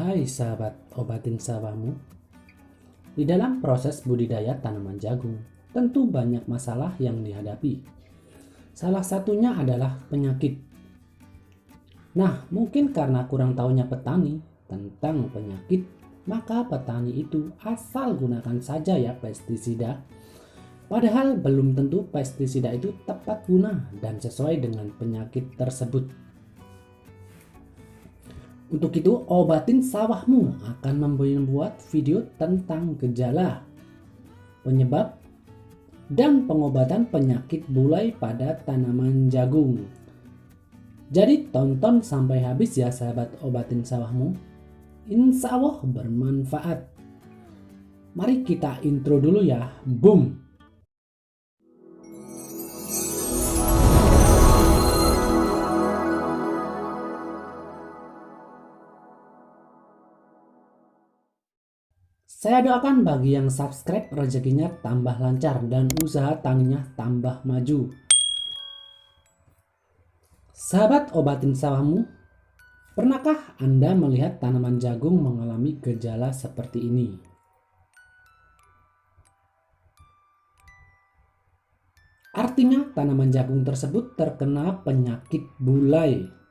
Hai sahabat obatin sawahmu. Di dalam proses budidaya tanaman jagung, tentu banyak masalah yang dihadapi. Salah satunya adalah penyakit. Nah, mungkin karena kurang tahunya petani tentang penyakit, maka petani itu asal gunakan saja ya pestisida. Padahal belum tentu pestisida itu tepat guna dan sesuai dengan penyakit tersebut. Untuk itu, obatin sawahmu akan membuat video tentang gejala, penyebab, dan pengobatan penyakit bulai pada tanaman jagung. Jadi tonton sampai habis ya sahabat obatin sawahmu. Insya Allah bermanfaat. Mari kita intro dulu ya. Boom! Saya doakan bagi yang subscribe rezekinya tambah lancar dan usaha taninya tambah maju. Sahabat obatin sawahmu, pernahkah Anda melihat tanaman jagung mengalami gejala seperti ini? Artinya tanaman jagung tersebut terkena penyakit bulai.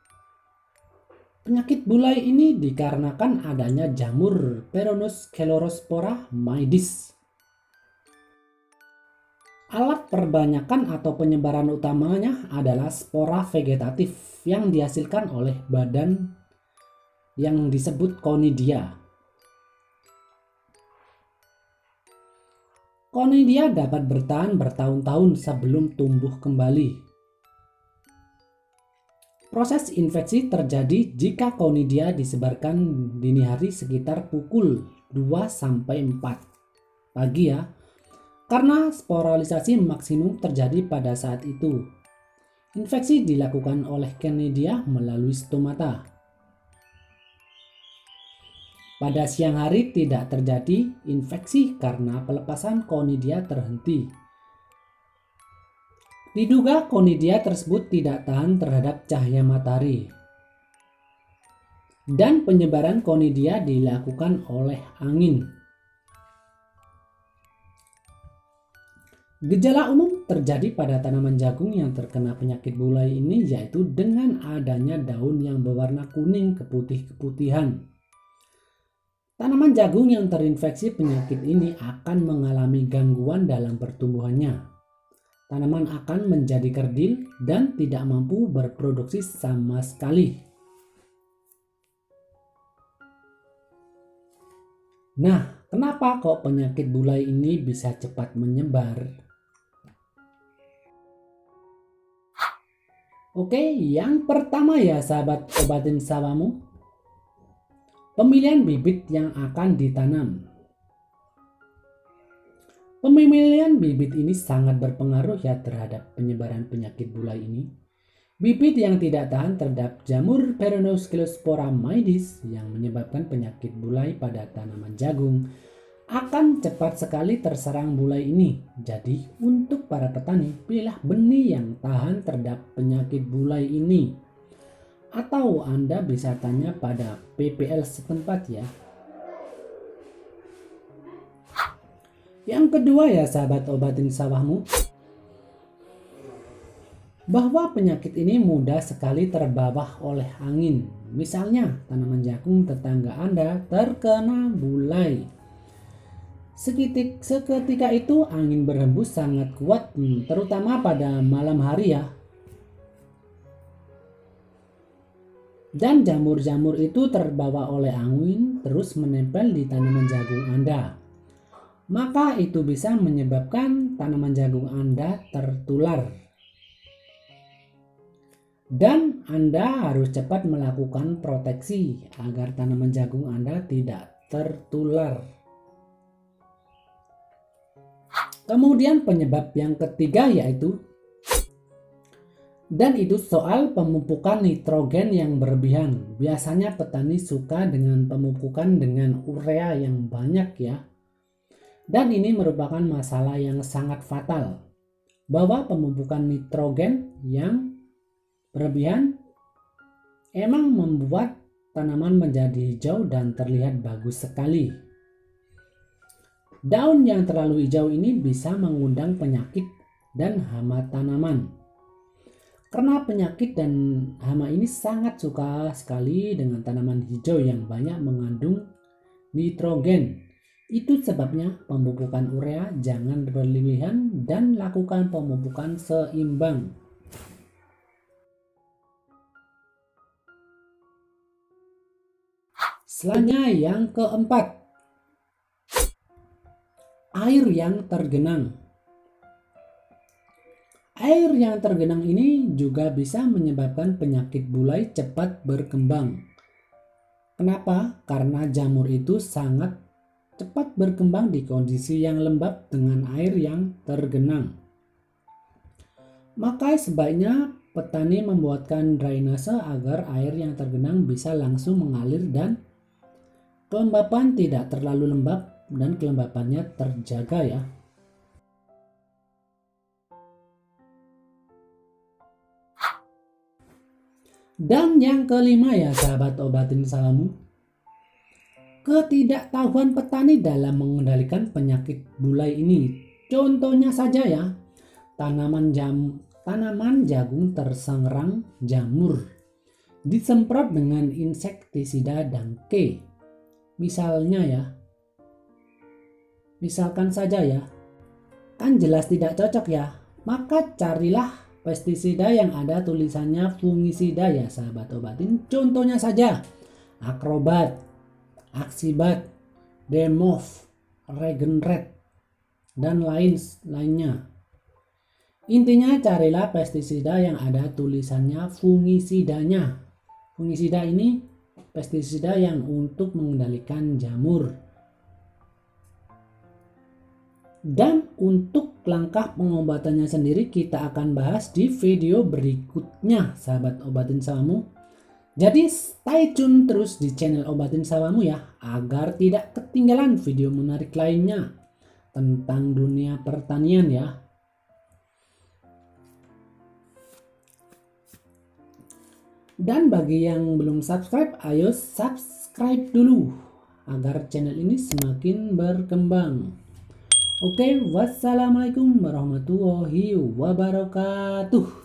Penyakit bulai ini dikarenakan adanya jamur Peronoschlerospora maydis. Alat perbanyakan atau penyebaran utamanya adalah spora vegetatif yang dihasilkan oleh badan yang disebut conidia. Conidia dapat bertahan bertahun-tahun sebelum tumbuh kembali. Proses infeksi terjadi jika conidia disebarkan dini hari sekitar pukul 2-4 pagi ya. Karena sporalisasi maksimum terjadi pada saat itu. Infeksi dilakukan oleh conidia melalui stomata. Pada siang hari tidak terjadi infeksi karena pelepasan conidia terhenti. Diduga conidia tersebut tidak tahan terhadap cahaya matahari. Dan penyebaran conidia dilakukan oleh angin. Gejala umum terjadi pada tanaman jagung yang terkena penyakit bulai ini yaitu dengan adanya daun yang berwarna kuning keputih-keputihan. Tanaman jagung yang terinfeksi penyakit ini akan mengalami gangguan dalam pertumbuhannya. Tanaman akan menjadi kerdil dan tidak mampu berproduksi sama sekali. Nah, kenapa kok penyakit bulai ini bisa cepat menyebar? Oke, yang pertama ya sahabat obatin sawahmu. Pemilihan bibit yang akan ditanam. Pemilihan bibit ini sangat berpengaruh ya terhadap penyebaran penyakit bulai ini. Bibit yang tidak tahan terhadap jamur Peronoschlerospora maydis yang menyebabkan penyakit bulai pada tanaman jagung akan cepat sekali terserang bulai ini. Jadi untuk para petani, pilihlah benih yang tahan terhadap penyakit bulai ini. Atau Anda bisa tanya pada PPL setempat ya. Yang kedua ya sahabat obatin sawahmu, bahwa penyakit ini mudah sekali terbawa oleh angin. Misalnya tanaman jagung tetangga Anda terkena bulai. Seketika itu angin berhembus sangat kuat, terutama pada malam hari ya. Dan jamur-jamur itu terbawa oleh angin terus menempel di tanaman jagung Anda. Maka itu bisa menyebabkan tanaman jagung Anda tertular. Dan Anda harus cepat melakukan proteksi agar tanaman jagung Anda tidak tertular. Kemudian penyebab yang ketiga yaitu, dan itu soal pemupukan nitrogen yang berlebihan. Biasanya petani suka dengan pemupukan dengan urea yang banyak ya. Dan ini merupakan masalah yang sangat fatal, bahwa pemupukan nitrogen yang berlebihan emang membuat tanaman menjadi hijau dan terlihat bagus sekali. Daun yang terlalu hijau ini bisa mengundang penyakit dan hama tanaman. Karena penyakit dan hama ini sangat suka sekali dengan tanaman hijau yang banyak mengandung nitrogen. Itu sebabnya pemupukan urea jangan berlebihan dan lakukan pemupukan seimbang. Selanjutnya yang keempat, air yang tergenang. Air yang tergenang ini juga bisa menyebabkan penyakit bulai cepat berkembang. Kenapa? Karena jamur itu sangat cepat berkembang di kondisi yang lembab dengan air yang tergenang. Maka sebaiknya petani membuatkan drainase agar air yang tergenang bisa langsung mengalir dan kelembapan tidak terlalu lembab dan kelembapannya terjaga ya. Dan yang kelima ya sahabat obatin salammu, ketidaktahuan petani dalam mengendalikan penyakit bulai ini. Contohnya saja ya, tanaman jagung terserang jamur, disemprot dengan insektisida dangke. Misalkan saja ya, kan jelas tidak cocok ya, maka carilah pestisida yang ada tulisannya fungisida ya sahabat obatin. Contohnya saja Acrobat, Axibat, Demov, Regenred, dan lainnya. Intinya carilah pestisida yang ada tulisannya fungisidanya. Fungisida ini pestisida yang untuk mengendalikan jamur. Dan untuk langkah pengobatannya sendiri kita akan bahas di video berikutnya sahabat obatin sawamu. Jadi stay tune terus di channel obatin sawamu ya, agar tidak ketinggalan video menarik lainnya tentang dunia pertanian ya. Dan bagi yang belum subscribe, ayo subscribe dulu agar channel ini semakin berkembang. Oke, wassalamualaikum warahmatullahi wabarakatuh.